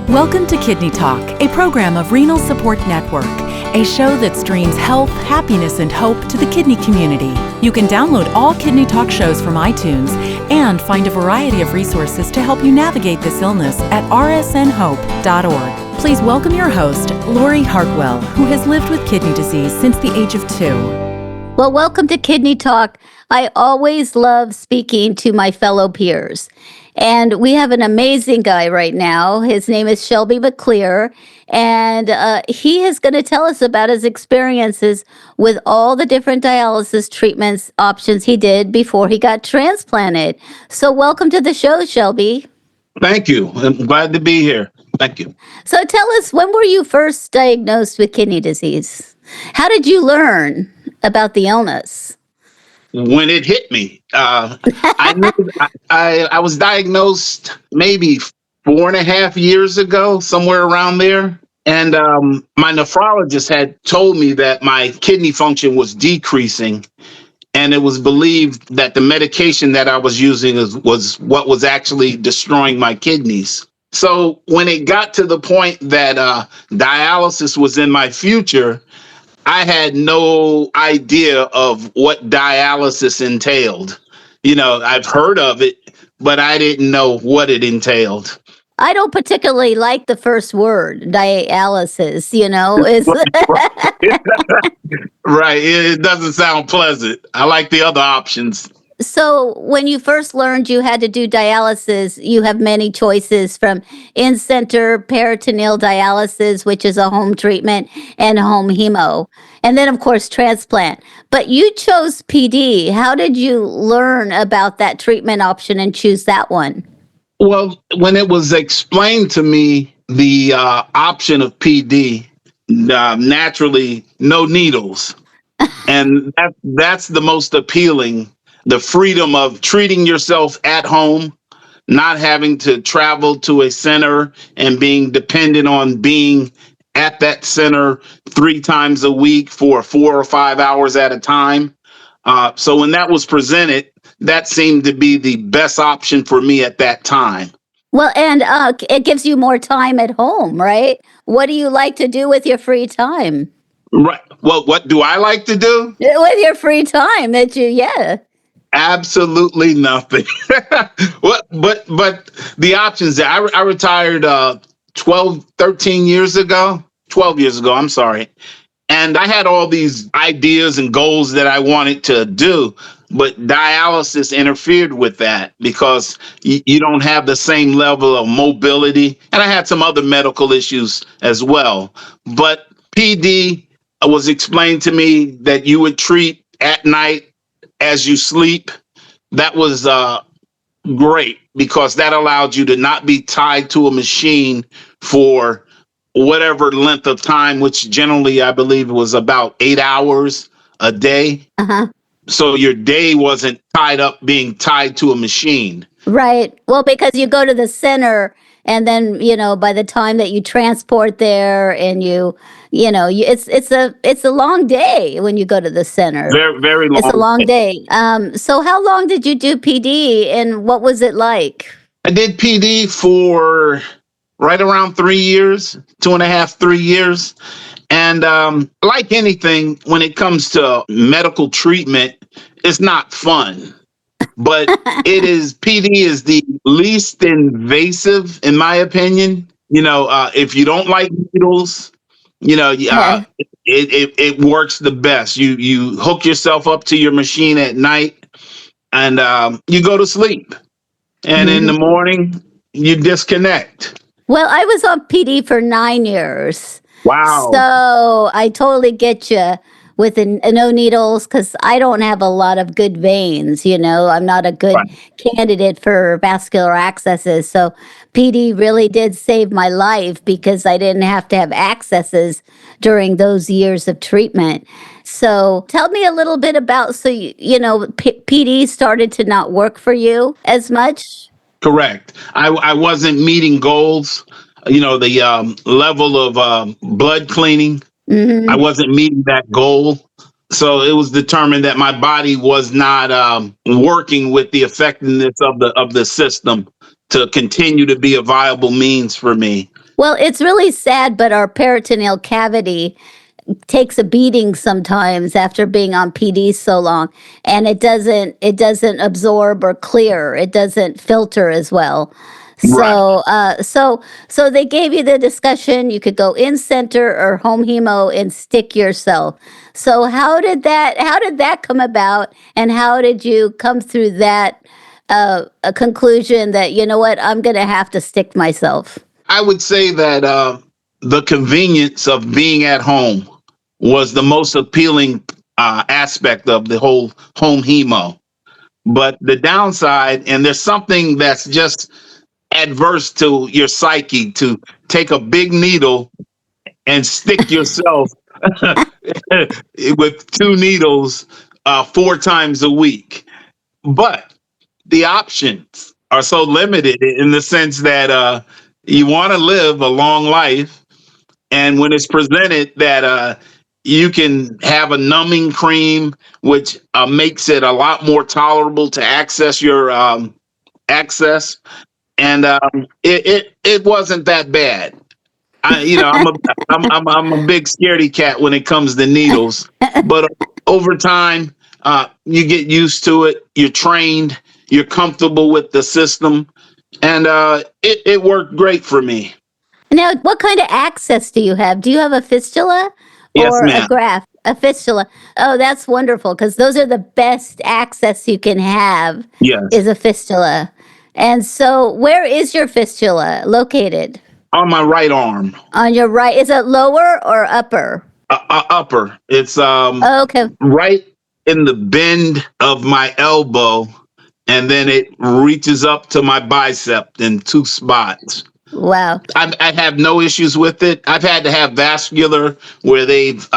Welcome to Kidney Talk, a program of Renal Support Network, a show that streams health, happiness, and hope to the kidney community. You can download all Kidney Talk shows from iTunes and find a variety of resources to help you navigate this illness at rsnhope.org. Please welcome your host, Lori Hartwell, who has lived with kidney disease since the age of 2. Well, welcome to Kidney Talk. I always love speaking to my fellow peers. And we have an amazing guy right now. His name is Shelby McClure. And he is going to tell us about his experiences with all the different dialysis treatments options he did before he got transplanted. So welcome to the show, Shelby. Thank you. I'm glad to be here. Thank you. So tell us, when were you first diagnosed with kidney disease? How did you about the illness? When it hit me, I knew I was diagnosed maybe 4.5 years ago, somewhere around there. And my nephrologist had told me that my kidney function was decreasing. And it was believed that the medication that I was using was what was actually destroying my kidneys. So when it got to the point that dialysis was in my future, I had no idea of what dialysis entailed. You know, I've heard of it, but I didn't know what it entailed. I don't particularly like the first word, dialysis, Right. It doesn't sound pleasant. I like the other options. So when you first learned you had to do dialysis, you have many choices from in-center peritoneal dialysis, which is a home treatment, and home hemo. And then, of course, transplant. But you chose PD. How did you learn about that treatment option and choose that one? Well, when it was explained to me, the option of PD, naturally, no needles. And that's the most appealing. The freedom of treating yourself at home, not having to travel to a center and being dependent on being at that center 3 times a week for 4 or 5 hours at a time. So when that was presented, that seemed to be the best option for me at that time. Well, and it gives you more time at home, right? What do you like to do with your free time? Right. Well, what do I like to do? With your free time Absolutely nothing. But the options there. I retired 13 years ago, 12 years ago, I'm sorry. And I had all these ideas and goals that I wanted to do, but dialysis interfered with that because you don't have the same level of mobility. And I had some other medical issues as well. But PD was explained to me that you would treat at night as you sleep. That was great because that allowed you to not be tied to a machine for whatever length of time, which generally I believe was about 8 hours a day. Uh-huh. So your day wasn't being tied to a machine. Right. Well, because you go to the center and then, by the time that you transport there and it's a long day when you go to the center. Very, very long. It's a long day. So how long did you do PD and what was it like? I did PD for right around 3 years, 2.5, 3 years. And like anything, when it comes to medical treatment, it's not fun. But PD is the least invasive, in my opinion. If you don't like needles, it works the best. You hook yourself up to your machine at night and you go to sleep. And in the morning, you disconnect. Well, I was on PD for 9 years. Wow. So I totally get you with no needles because I don't have a lot of good veins. I'm not a good candidate for vascular accesses. So PD really did save my life because I didn't have to have accesses during those years of treatment. So tell me a little bit about, PD started to not work for you as much? Correct. I wasn't meeting goals, the level of blood cleaning. Mm-hmm. I wasn't meeting that goal. So it was determined that my body was not working with the effectiveness of the system to continue to be a viable means for me. Well, it's really sad, but our peritoneal cavity takes a beating sometimes after being on PD so long, and it doesn't absorb or clear. It doesn't filter as well. Right. So they gave you the discussion. You could go in center or home hemo and stick yourself. So how did that come about, and how did you come through that a conclusion that, you know what, I'm going to have to stick myself? I would say that the convenience of being at home was the most appealing aspect of the whole home hemo. But the downside, and there's something that's just adverse to your psyche, to take a big needle and stick yourself with two needles 4 times a week. But the options are so limited in the sense that you want to live a long life, and when it's presented that you can have a numbing cream, which makes it a lot more tolerable to access your access, and it wasn't that bad. I'm a big scaredy cat when it comes to needles, but over time, you get used to it. You're trained. You're comfortable with the system, and it worked great for me. Now, what kind of access do you have? Do you have a fistula Yes, or a ma'am. graft? A fistula. Oh, that's wonderful, because those are the best access you can have Yes, is a fistula. And so, where is your fistula located? on my right arm, On your right? Is it lower or upper? upper. It's Oh, okay. right in the bend of my elbow, and then it reaches up to my bicep in 2 spots. Wow. I have no issues with it. I've had to have vascular where they've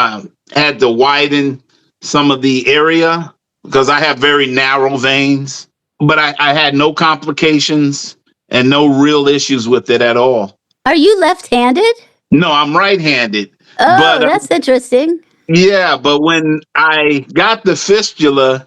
had to widen some of the area because I have very narrow veins, but I had no complications and no real issues with it at all. Are you left-handed? No, I'm right-handed, Oh, but that's interesting. yeah, but when I got the fistula,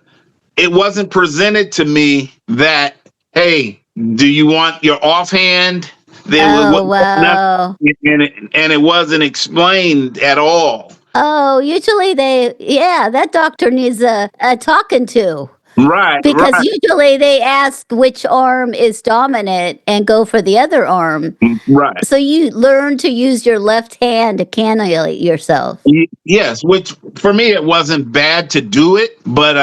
it wasn't presented to me that, hey, do you want your offhand? Oh, wow. And it wasn't explained at all. Oh, usually that doctor needs a talking to. Right, Because right, usually they ask which arm is dominant and go for the other arm. right. So you learn to use your left hand to cannulate yourself. Yes, which for me it wasn't bad to do it, but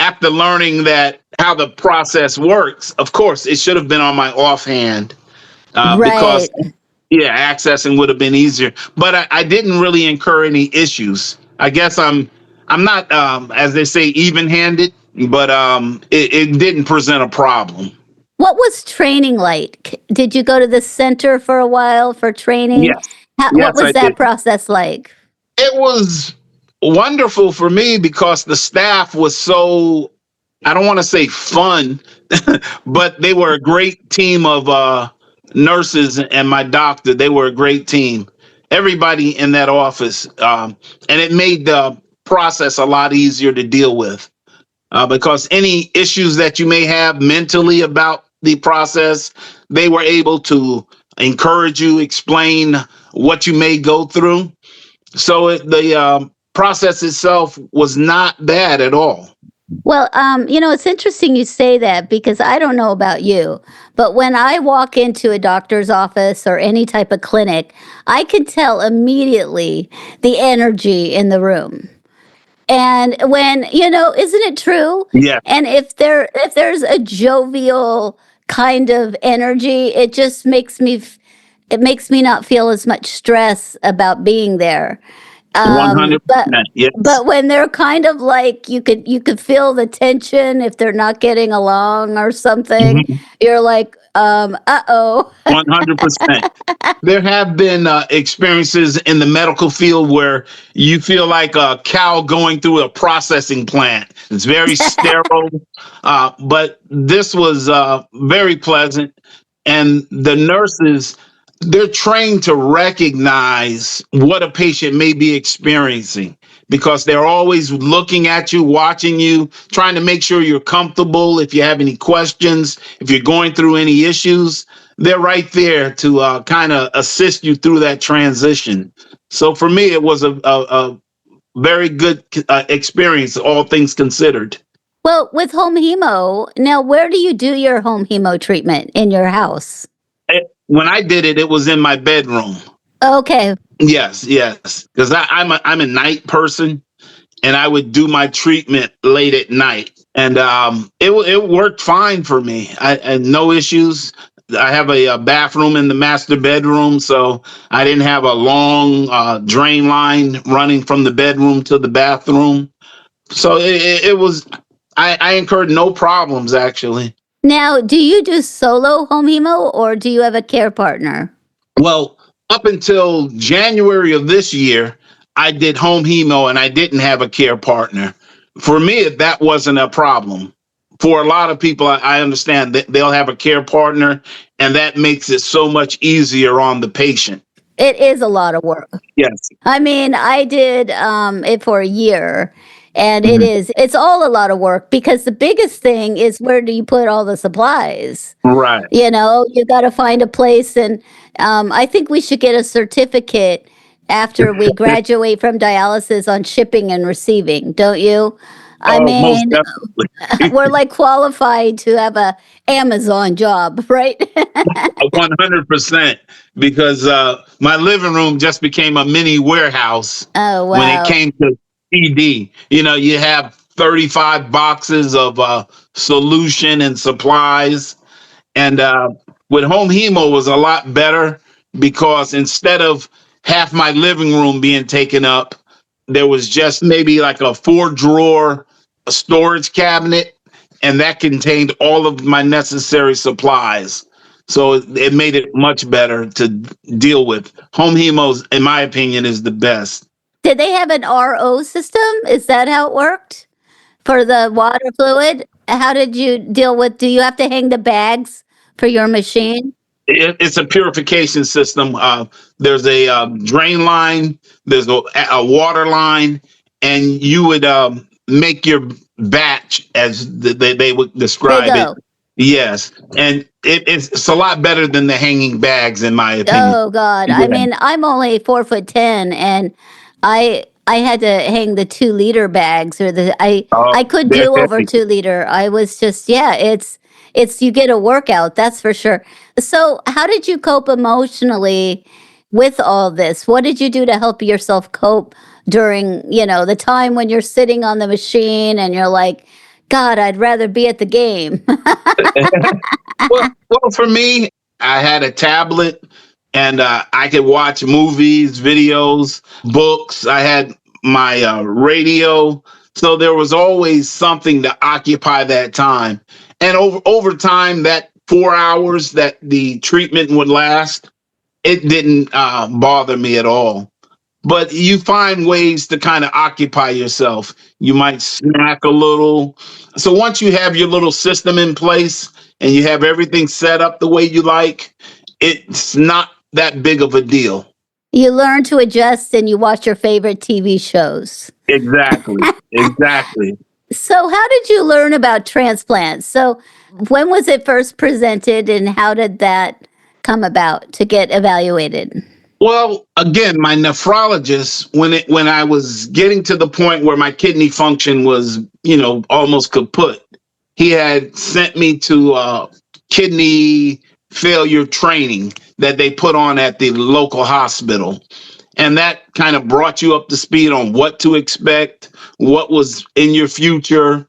after learning that how the process works, of course it should have been on my offhand because Right. yeah, accessing would have been easier. But I didn't really incur any issues. I guess I'm not as they say even-handed, but it didn't present a problem. What was training like? Did you go to the center for a while for training? Yes, What yes, was I that did. process like? It was wonderful for me because the staff was so, I don't want to say fun, but they were a great team of nurses and my doctor. They were a great team. Everybody in that office, and it made the process a lot easier to deal with because any issues that you may have mentally about the process, they were able to encourage you, explain what you may go through. So the process itself was not bad at all. Well, it's interesting you say that, because I don't know about you, but when I walk into a doctor's office or any type of clinic, I can tell immediately the energy in the room. And when, isn't it true? Yeah, And if there's a jovial kind of energy, it makes me not feel as much stress about being there. one Um, hundred but percent. Yes. but when they're kind of like, you could feel the tension if they're not getting along or something, you're like, uh-oh. 100%. There have been experiences in the medical field where you feel like a cow going through a processing plant. It's very sterile, but this was very pleasant. And the nurses, they're trained to recognize what a patient may be experiencing because they're always looking at you, watching you, trying to make sure you're comfortable. If you have any questions, if you're going through any issues, they're right there to kind of assist you through that transition. So for me, it was a very good experience, all things considered. Well, with home hemo, now where do you do your home hemo treatment in your house? When I did it, it was in my bedroom. Okay. Yes, yes, because I'm a night person, and I would do my treatment late at night, and it worked fine for me. I had no issues. I have a bathroom in the master bedroom, so I didn't have a long drain line running from the bedroom to the bathroom. So it was. I incurred no problems actually. Now, do you do solo home hemo or do you have a care partner? Well, up until January of this year, I did home hemo and I didn't have a care partner. For me, that wasn't a problem. For a lot of people, I understand that they'll have a care partner, and that makes it so much easier on the patient. It is a lot of work. Yes. I mean, I did it for a year, and Mhm. it's all a lot of work because the biggest thing is where do you put all the supplies? Right. You know, you got to find a place, and I think we should get a certificate after we graduate from dialysis on shipping and receiving, don't you? I Oh, most mean, definitely. we're like qualified to have a Amazon job, right? 100%. Because my living room just became a mini warehouse Oh, when it wow. came to PD. You know, you have 35 boxes of solution and supplies. And with home hemo was a lot better because instead of half my living room being taken up, there was just maybe like a 4 drawer storage cabinet, and that contained all of my necessary supplies. So it made it much better to deal with. Home hemos, in my opinion, is the best. Did they have an RO system? Is that how it worked for the water fluid? How did you deal with? Do you have to hang the bags for your machine? It's a purification system. There's a drain line, there's a water line, and you would make your batch as they would Big describe it. O. Yes, and it's a lot better than the hanging bags, in my opinion. Oh God. I Yeah. mean, I'm only 4'10", and I had to hang the 2 liter bags, or Oh, I could they're do over heavy. 2 liter. I was just, yeah, it's you get a workout, that's for sure. So how did you cope emotionally with all this? What did you do to help yourself cope during, the time when you're sitting on the machine and you're like, God, I'd rather be at the game. Well, for me, I had a tablet, and I could watch movies, videos, books. I had my radio. So there was always something to occupy that time. And over time, that 4 hours that the treatment would last, it didn't bother me at all. But you find ways to kind of occupy yourself. You might snack a little. So once you have your little system in place and you have everything set up the way you like, it's not that big of a deal. You learn to adjust and you watch your favorite TV shows. Exactly. Exactly. So, how did you learn about transplants? So, when was it first presented and how did that come about to get evaluated? Well, again, my nephrologist, when I was getting to the point where my kidney function was, almost kaput, he had sent me to kidney failure training that they put on at the local hospital. And that kind of brought you up to speed on what to expect, what was in your future.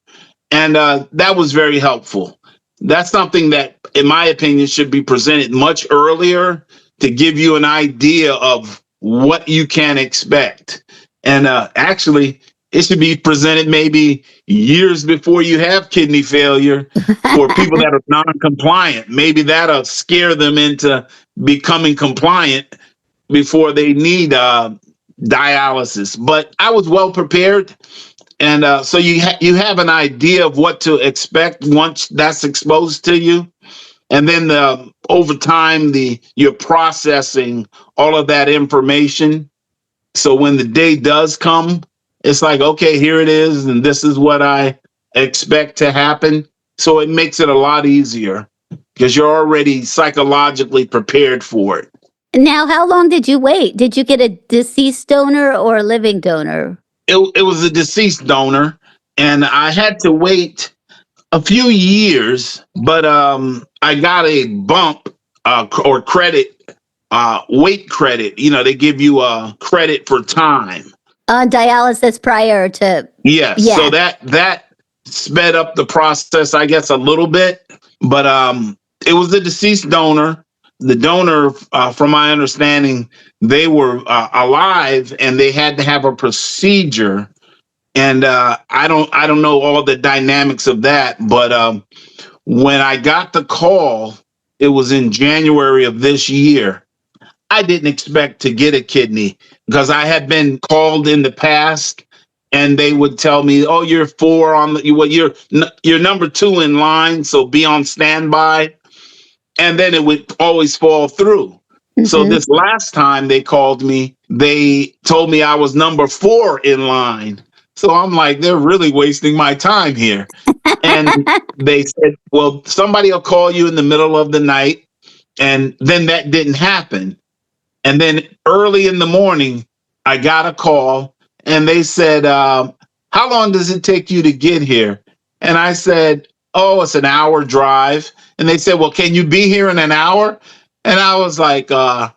And that was very helpful. That's something that, in my opinion, should be presented much earlier to give you an idea of what you can expect. And actually, it should be presented maybe years before you have kidney failure for people that are non-compliant. Maybe that'll scare them into becoming compliant before they need dialysis. But I was well prepared. And so you have an idea of what to expect once that's exposed to you. And then over time, you're processing all of that information. So when the day does come, it's like, okay, here it is, and this is what I expect to happen. So it makes it a lot easier. because you're already psychologically prepared for it. Now, how long did you wait? Did you get a deceased donor or a living donor? It was a deceased donor, and I had to wait a few years, but I got a bump or credit, weight credit. They give you a credit for time. On dialysis prior to. Yes. Yeah. So that sped up the process, I guess, a little bit. But it was a deceased donor. The donor, from my understanding, they were alive and they had to have a procedure. And I don't know all the dynamics of that. But when I got the call, it was in January of this year. I didn't expect to get a kidney because I had been called in the past, and they would tell me, "Oh, you're 4 on the you're number 2 in line, so be on standby." And then it would always fall through. Mm-hmm. So this last time they called me, they told me I was number 4 in line. So I'm like, they're really wasting my time here. And they said, "Well, somebody will call you in the middle of the night." And then that didn't happen. And then early in the morning, I got a call and they said, "How long does it take you to get here?" And I said, "Oh, it's an hour drive." And they said, "Well, can you be here in an hour?" And I was like, "Well,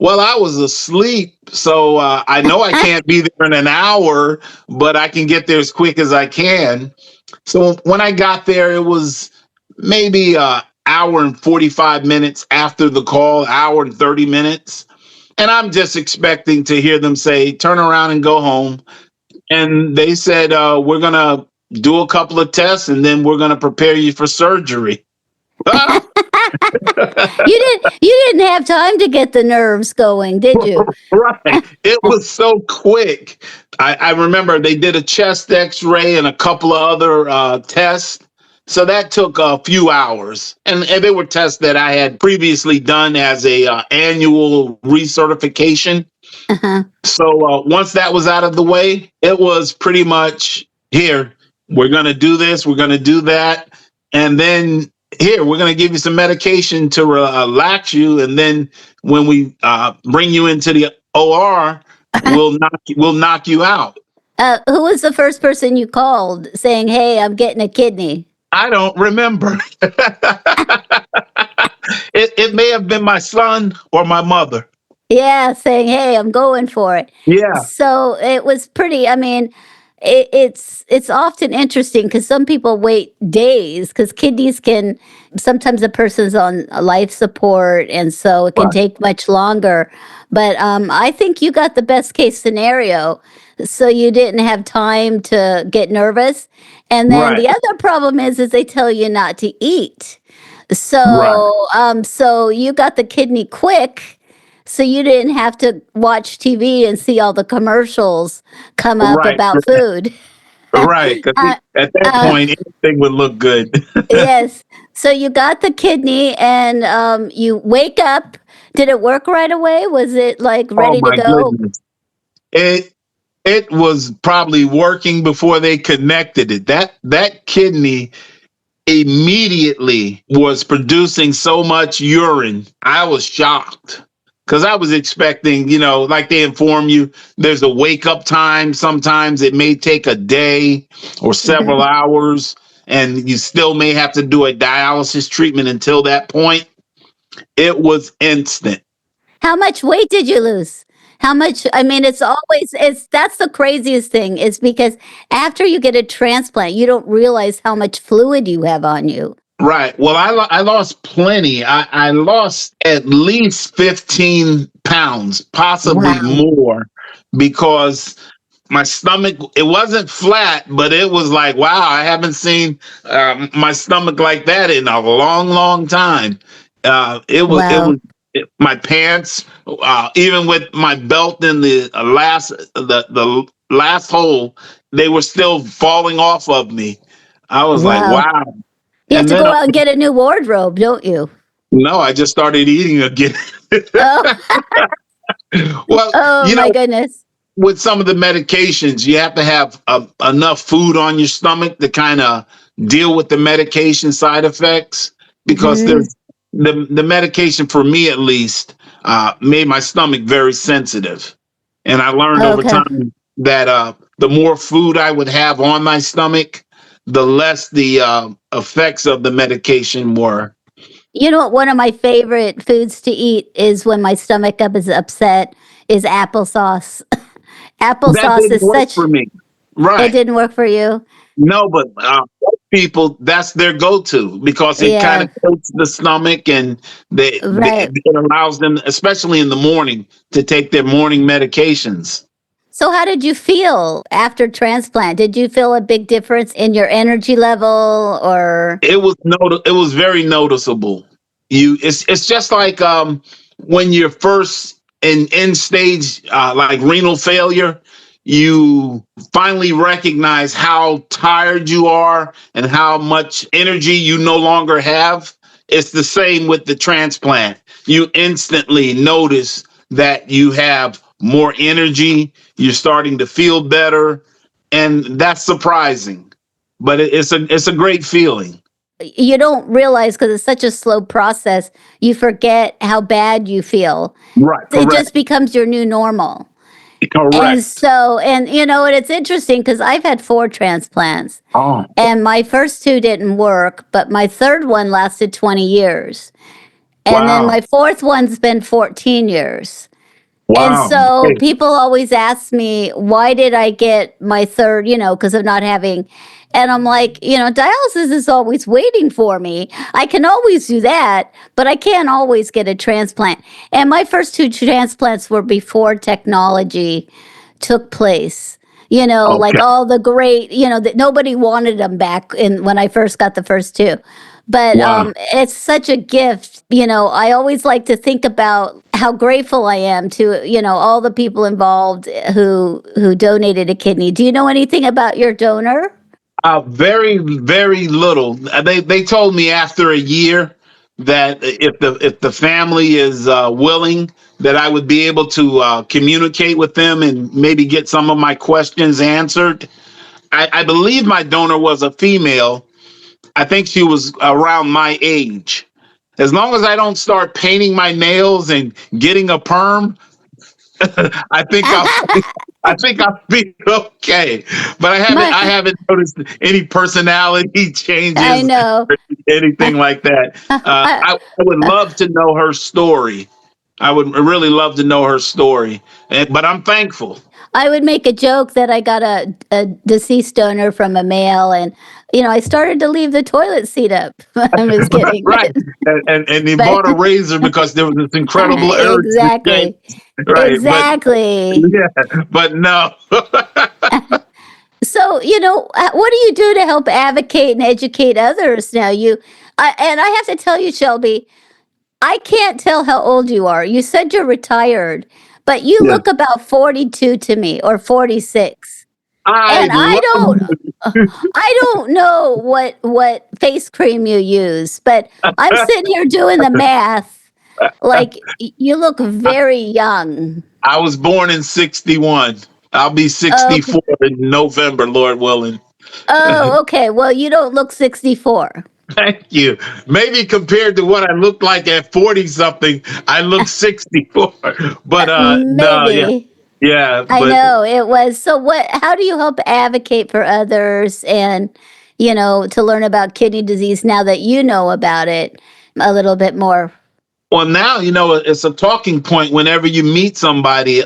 I was asleep, so I know I can't be there in an hour, but I can get there as quick as I can." So when I got there, it was maybe an hour and 45 minutes after the call, hour and 30 minutes. And I'm just expecting to hear them say, "Turn around and go home." And they said, "We're going to do a couple of tests and then we're going to prepare you for surgery." You didn't have time to get the nerves going, did you? Right. It was so quick. I remember they did a chest x-ray and a couple of other tests. So that took a few hours. And they were tests that I had previously done as a annual recertification. Uh-huh. So once that was out of the way, it was pretty much, "Here, we're going to do this, we're going to do that. And then here, we're going to give you some medication to relax you. And then when we bring you into the OR, we'll knock you out." Who was the first person you called saying, "Hey, I'm getting a kidney"? I don't remember. It may have been my son or my mother. Yeah, saying, "Hey, I'm going for it." Yeah. So it was pretty, I mean, it's often interesting because some people wait days because kidneys can, sometimes a person's on life support, and so it can take much longer. But I think you got the best case scenario. So you didn't have time to get nervous. And then the other problem is they tell you not to eat. So so you got the kidney quick. So you didn't have to watch TV and see all the commercials come up about food. Right. Because at that point, anything would look good. Yes. So you got the kidney and you wake up. Did it work right away? Was it like ready to go? Goodness. It was probably working before they connected it. That kidney immediately was producing so much urine. I was shocked. Because I was expecting, like they inform you, there's a wake up time. Sometimes it may take a day or several hours, and you still may have to do a dialysis treatment until that point. It was instant. How much weight did you lose? How much? I mean, that's the craziest thing, is because after you get a transplant, you don't realize how much fluid you have on you. Right. Well, I lost plenty. I lost at least 15 pounds, possibly more, because my stomach, it wasn't flat, but it was like, wow, I haven't seen my stomach like that in a long, long time. It was my pants, even with my belt in the last hole, they were still falling off of me. I was like, wow. You have to go out and get a new wardrobe, don't you? No, I just started eating again. Well, my goodness. With some of the medications, you have to have enough food on your stomach to kind of deal with the medication side effects. because Hmm. there's the medication, for me at least, made my stomach very sensitive. And I learned over Okay. time that the more food I would have on my stomach, the less the effects of the medication were. You know what? One of my favorite foods to eat is when my stomach up is upset is applesauce. That Applesauce didn't is work such. for me. It Right. didn't work for you. No, but people, that's their go-to because it kind Yeah. of coats the stomach, and Right. it allows them, especially in the morning, to take their morning medications. So, how did you feel after transplant? Did you feel a big difference in your energy level, or? It was very noticeable. It's just like when you're first in end stage like renal failure, you finally recognize how tired you are and how much energy you no longer have. It's the same with the transplant. You instantly notice that you have more energy, you're starting to feel better, and that's surprising. But it's a great feeling. You don't realize because it's such a slow process, you forget how bad you feel. Right, It just correct. becomes your new normal. And Correct. so, and and it's interesting because I've had 4 transplants Oh, and my first 2 didn't work, but my third one lasted 20 years. And then wow. my fourth one's been 14 years. And Wow. so Hey, people always ask me, why did I get my third, because of not having. And I'm like, dialysis is always waiting for me. I can always do that, but I can't always get a transplant. And my first 2 transplants were before technology took place. Like okay. all the great, that nobody wanted them back in when I first got the first 2. But Wow. it's such a gift. I always like to think about how grateful I am to, all the people involved who donated a kidney. Do you know anything about your donor? Very, very little. They told me after a year that if the family is willing, that I would be able to communicate with them and maybe get some of my questions answered. I believe my donor was a female. I think she was around my age. As long as I don't start painting my nails and getting a perm, I think I'll I think I'll be okay. But I My, haven't noticed any personality I changes know. or anything like that. I, I would love to know her story. I would really love to know her story. But I'm thankful. I would make a joke that I got a deceased donor from a male, and I started to leave the toilet seat up. I was kidding, Right. And he but bought a razor because there was this incredible urge to change. exactly, Right. But exactly. yeah, but no. So, what do you do to help advocate and educate others now? And I have to tell you, Shelby, I can't tell how old you are. You said you're retired, but you Yeah. look about 42 to me or 46. I And love I don't know what face cream you use, but I'm sitting here doing the math. Like you look very young. I was born in 61. I'll be Okay. 64 in November, Lord willing. Oh, okay. Well, you don't look 64. Thank you. Maybe compared to what I looked like at 40 something, I look 64. But no, yeah. Maybe. Yeah, I but know it was. So how do you help advocate for others and, to learn about kidney disease now that you know about it a little bit more? well, now, it's a talking point whenever you meet somebody.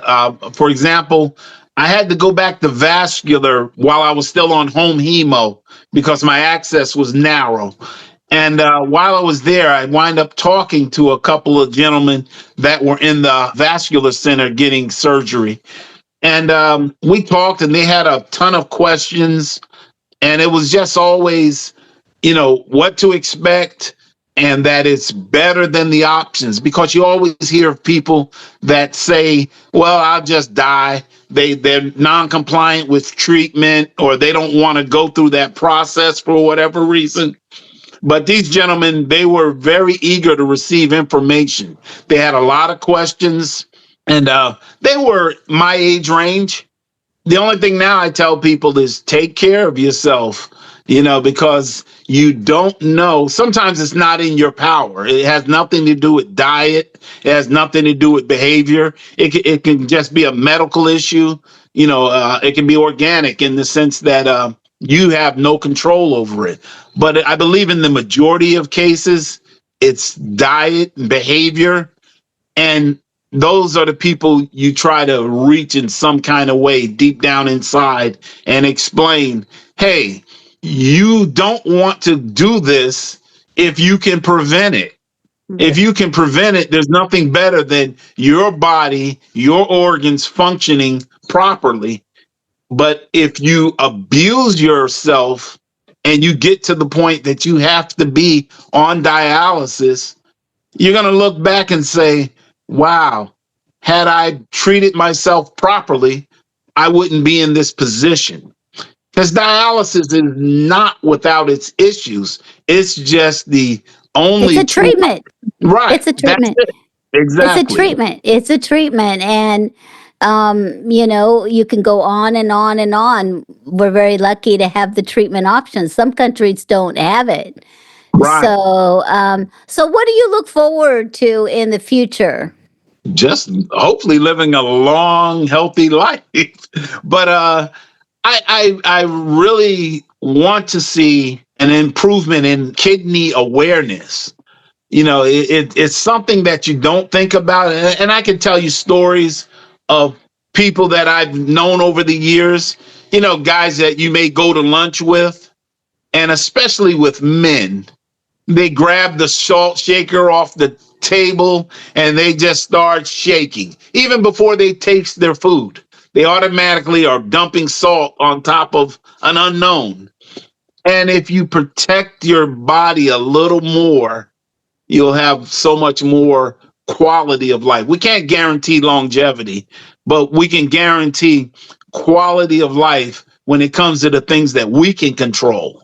For example, I had to go back to vascular while I was still on home hemo because my access was narrow. And while I was there, I wind up talking to a couple of gentlemen that were in the vascular center getting surgery. And we talked, and they had a ton of questions. And it was just always, what to expect and that it's better than the options, because you always hear of people that say, well, I'll just die. They're non-compliant with treatment, or they don't want to go through that process for whatever reason. But these gentlemen, they were very eager to receive information. They had a lot of questions, and they were my age range. The only thing now I tell people is take care of yourself. because you don't know. Sometimes it's not in your power. It has nothing to do with diet. It has nothing to do with behavior. It can just be a medical issue. It can be organic in the sense that you have no control over it. But I believe in the majority of cases, it's diet and behavior. And those are the people you try to reach in some kind of way deep down inside and explain, hey, you don't want to do this if you can prevent it. If you can prevent it, there's nothing better than your body, your organs functioning properly. But if you abuse yourself and you get to the point that you have to be on dialysis, you're going to look back and say, wow, had I treated myself properly, I wouldn't be in this position. Because dialysis is not without its issues. It's just the only. It's a treatment. Right. It's a treatment. Exactly. It's a treatment. It's a treatment. And, you can go on and on and on. We're very lucky to have the treatment options. Some countries don't have it. Right. So what do you look forward to in the future? Just hopefully living a long, healthy life. But I really want to see an improvement in kidney awareness. It's something that you don't think about. And I can tell you stories of people that I've known over the years, guys that you may go to lunch with, and especially with men, they grab the salt shaker off the table and they just start shaking. Even before they taste their food, they automatically are dumping salt on top of an unknown. And if you protect your body a little more, you'll have so much more quality of life. We can't guarantee longevity, but we can guarantee quality of life when it comes to the things that we can control.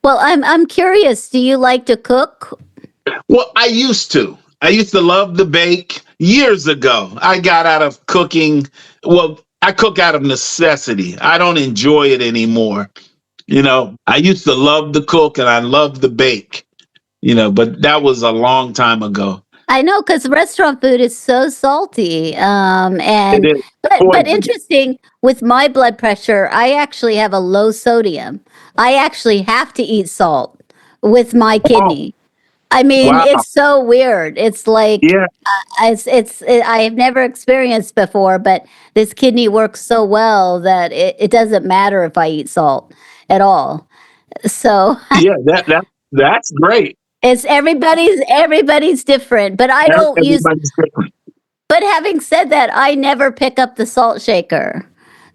Well, I'm curious. Do you like to cook? Well, I used to. I used to love to bake. Years ago, I got out of cooking. Well, I cook out of necessity. I don't enjoy it anymore. I used to love to cook and I love to bake, but that was a long time ago. I know, because restaurant food is so salty. It is But poison. interesting, with my blood pressure, I actually have a low sodium. I actually have to eat salt with my kidney. I mean, Wow. it's so weird. It's like, Yeah. I have never experienced before, but this kidney works so well that it doesn't matter if I eat salt at all. So Yeah, that's great. it's everybody's different, but I don't use. Everybody's different. But having said that, I never pick up the salt shaker.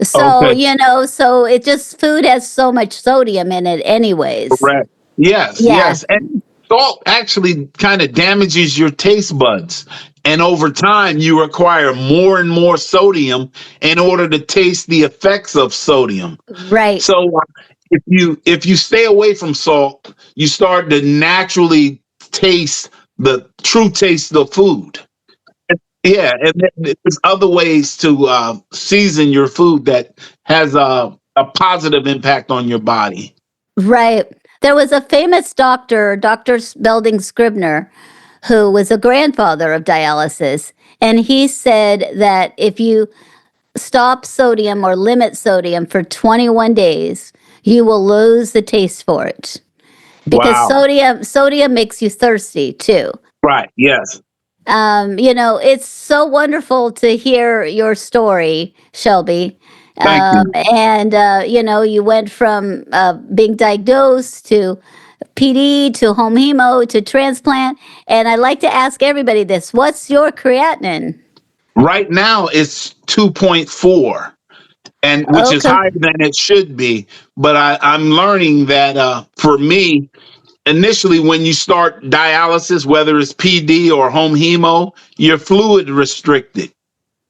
So, Okay. So it just, food has so much sodium in it anyways. Correct. Yes, Yeah. yes. And salt actually kind of damages your taste buds. And over time, you require more and more sodium in order to taste the effects of sodium. Right. So if you stay away from salt, you start to naturally taste the true taste of food. Yeah, and there's other ways to season your food that has a positive impact on your body. Right. There was a famous doctor, Dr. Belding Scribner, who was a grandfather of dialysis. And he said that if you stop sodium or limit sodium for 21 days, you will lose the taste for it. Because Wow. sodium makes you thirsty too. Right. Yes. It's so wonderful to hear your story, Shelby. Thank you. And you went from being diagnosed to PD to home hemo to transplant. And I like to ask everybody this: what's your creatinine? Right now it's 2.4, and which is Okay. higher than it should be. But I'm learning that for me, initially when you start dialysis, whether it's PD or home hemo, you're fluid restricted.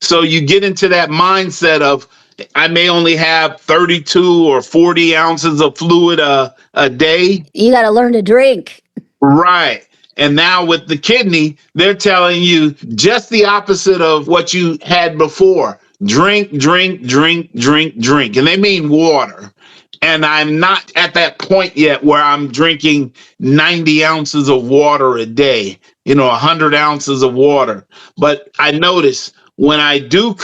So you get into that mindset of, I may only have 32 or 40 ounces of fluid a day. You got to learn to drink. Right. And now with the kidney, they're telling you just the opposite of what you had before. Drink, drink, drink, drink, drink. And they mean water. And I'm not at that point yet where I'm drinking 90 ounces of water a day, 100 ounces of water. But I notice when I do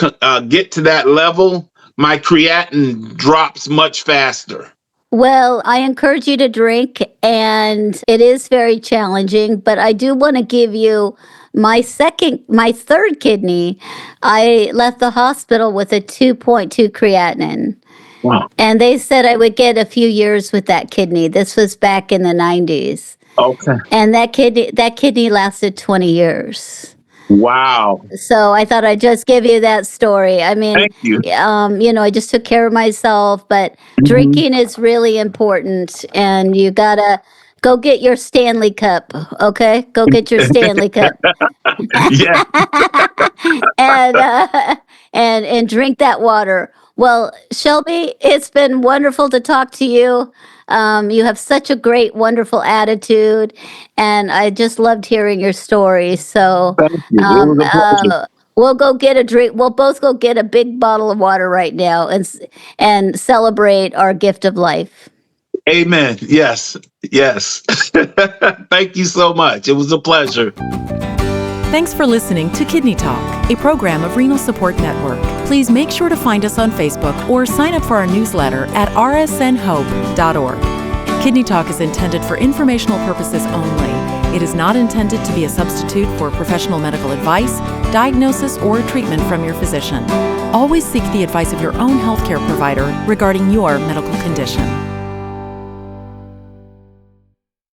get to that level, my creatinine drops much faster. Well, I encourage you to drink, and it is very challenging, but I do want to give you my third kidney. I left the hospital with a 2.2 creatinine. Wow. And they said I would get a few years with that kidney. This was back in the 90s. Okay. And that kidney lasted 20 years. Wow. So I thought I'd just give you that story. I mean, Thank you. I just took care of myself, but drinking is really important, and you gotta go get your Stanley Cup, okay? Go get your Stanley Cup. Yeah. and drink that water. Well, Shelby, it's been wonderful to talk to you. You have such a great, wonderful attitude, and I just loved hearing your story. So Thank you. It was a pleasure. we'll go get a drink. We'll both go get a big bottle of water right now and celebrate our gift of life. Amen. Yes. Yes. Thank you so much. It was a pleasure. Thanks for listening to Kidney Talk, a program of Renal Support Network. Please make sure to find us on Facebook or sign up for our newsletter at rsnhope.org. Kidney Talk is intended for informational purposes only. It is not intended to be a substitute for professional medical advice, diagnosis, or treatment from your physician. Always seek the advice of your own healthcare provider regarding your medical condition.